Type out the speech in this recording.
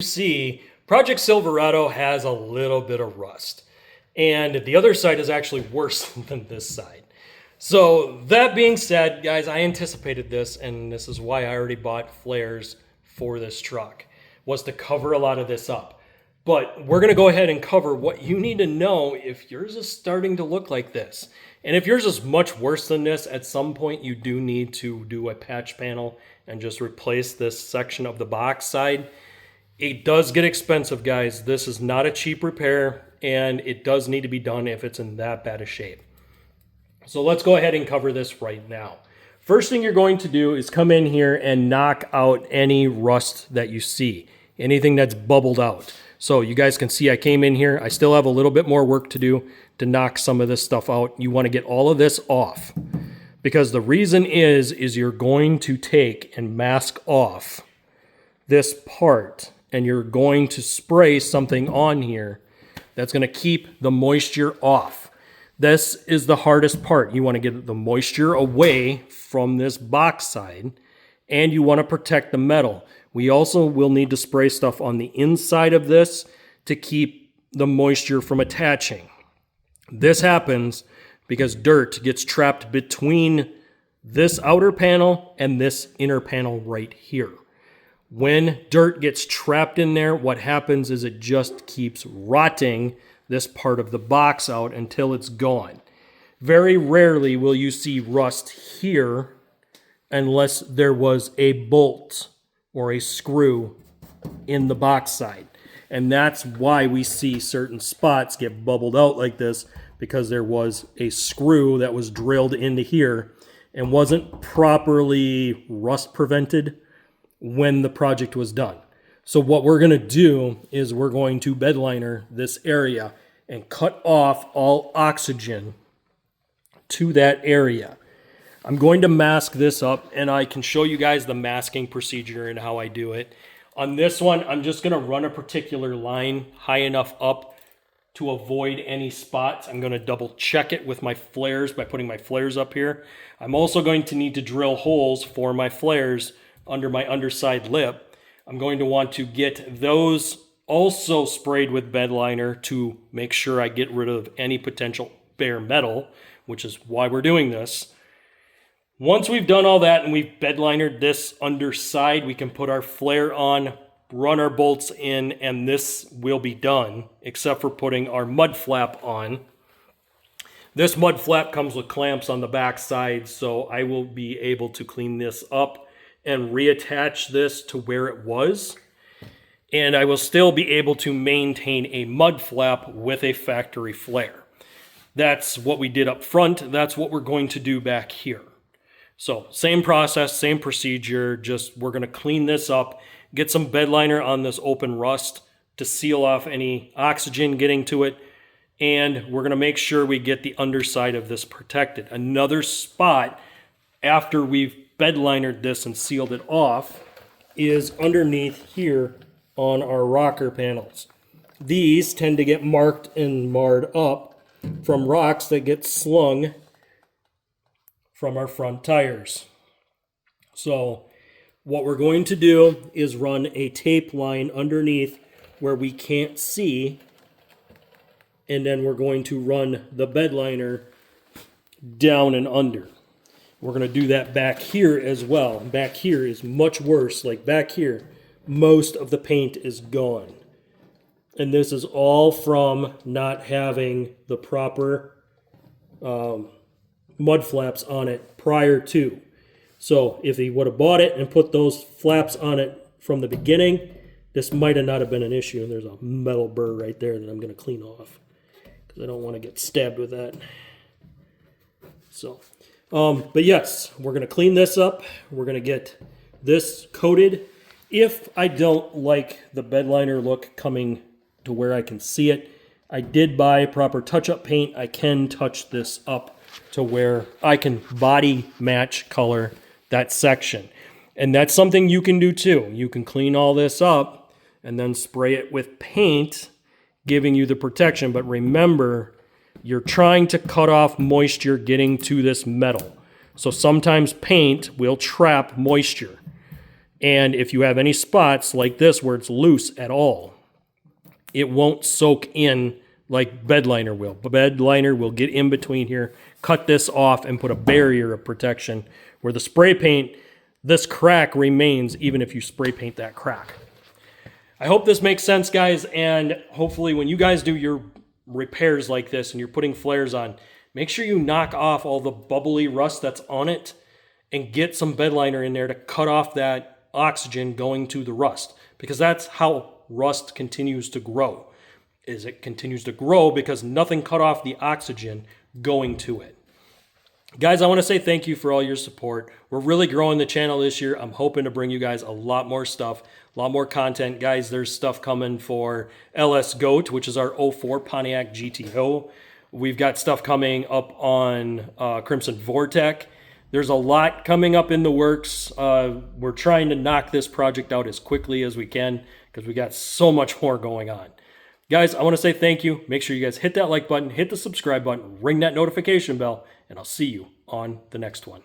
See, Project Silverado has a little bit of rust, and the other side is actually worse than this side. So that being said, guys, I anticipated this, and this is why I already bought flares for this truck, was to cover a lot of this up. But we're going to go ahead and cover what you need to know if yours is starting to look like this. And if yours is much worse than this, at some point you do need to do a patch panel and just replace this section of the box side. It does get expensive, guys. This is not a cheap repair, and it does need to be done if it's in that bad a shape. So let's go ahead and cover this right now. First thing you're going to do is come in here and knock out any rust that you see, anything that's bubbled out. So you guys can see I came in here. I still have a little bit more work to do to knock some of this stuff out. You want to get all of this off, because the reason is you're going to take and mask off this part, and you're going to spray something on here that's going to keep the moisture off. This is the hardest part. You want to get the moisture away from this box side, and you want to protect the metal. We also will need to spray stuff on the inside of this to keep the moisture from attaching. This happens because dirt gets trapped between this outer panel and this inner panel right here. When dirt gets trapped in there, what happens is it just keeps rotting this part of the box out until it's gone. Very rarely will you see rust here unless there was a bolt or a screw in the box side. And that's why we see certain spots get bubbled out like this, because there was a screw that was drilled into here and wasn't properly rust prevented when the project was done. So what we're going to do is we're going to bed liner this area and cut off all oxygen to that area. I'm going to mask this up, and I can show you guys the masking procedure and how I do it. On this one, I'm just going to run a particular line high enough up to avoid any spots. I'm going to double check it with my flares by putting my flares up here. I'm also going to need to drill holes for my flares under my underside lip. I'm going to want to get those also sprayed with bed liner to make sure I get rid of any potential bare metal, which is why we're doing this. Once we've done all that and we've bed linered this underside, we can put our flare on, run our bolts in, and this will be done, except for putting our mud flap on. This mud flap comes with clamps on the back side, so I will be able to clean this up and reattach this to where it was. And I will still be able to maintain a mud flap with a factory flare. That's what we did up front. That's what we're going to do back here. So same process, same procedure, just we're going to clean this up, get some bed liner on this open rust to seal off any oxygen getting to it, and we're going to make sure we get the underside of this protected. Another spot after we've bed linered this and sealed it off is underneath here on our rocker panels. These tend to get marked and marred up from rocks that get slung from our front tires. So what we're going to do is run a tape line underneath where we can't see, and then we're going to run the bed liner down and under. We're going to do that back here as well. Back here is much worse. Like back here, most of the paint is gone. And this is all from not having the proper mud flaps on it prior to. So if he would have bought it and put those flaps on it from the beginning, this might have not have been an issue. There's a metal burr right there that I'm going to clean off because I don't want to get stabbed with that. So, but yes, we're going to clean this up. We're going to get this coated. If I don't like the bed liner look coming to where I can see it, I did buy proper touch-up paint. I can touch this up to where I can body match color that section. And that's something you can do too. You can clean all this up and then spray it with paint, giving you the protection. But remember, you're trying to cut off moisture getting to this metal. So sometimes paint will trap moisture. And if you have any spots like this where it's loose at all, it won't soak in like bed liner will. But bed liner will get in between here, cut this off, and put a barrier of protection where the spray paint, this crack remains even if you spray paint that crack. I hope this makes sense, guys, and hopefully when you guys do your repairs like this and you're putting flares on, make sure you knock off all the bubbly rust that's on it and get some bed liner in there to cut off that oxygen going to the rust, because that's how rust continues to grow. It continues to grow because nothing cut off the oxygen going to it. Guys, I want to say thank you for all your support. We're really growing the channel this year. I'm hoping to bring you guys a lot more stuff, a lot more content. Guys, there's stuff coming for LS Goat, which is our 04 Pontiac GTO. We've got stuff coming up on Crimson Vortec. There's a lot coming up in the works. We're trying to knock this project out as quickly as we can because we got so much more going on. Guys, I want to say thank you. Make sure you guys hit that like button, hit the subscribe button, ring that notification bell, and I'll see you on the next one.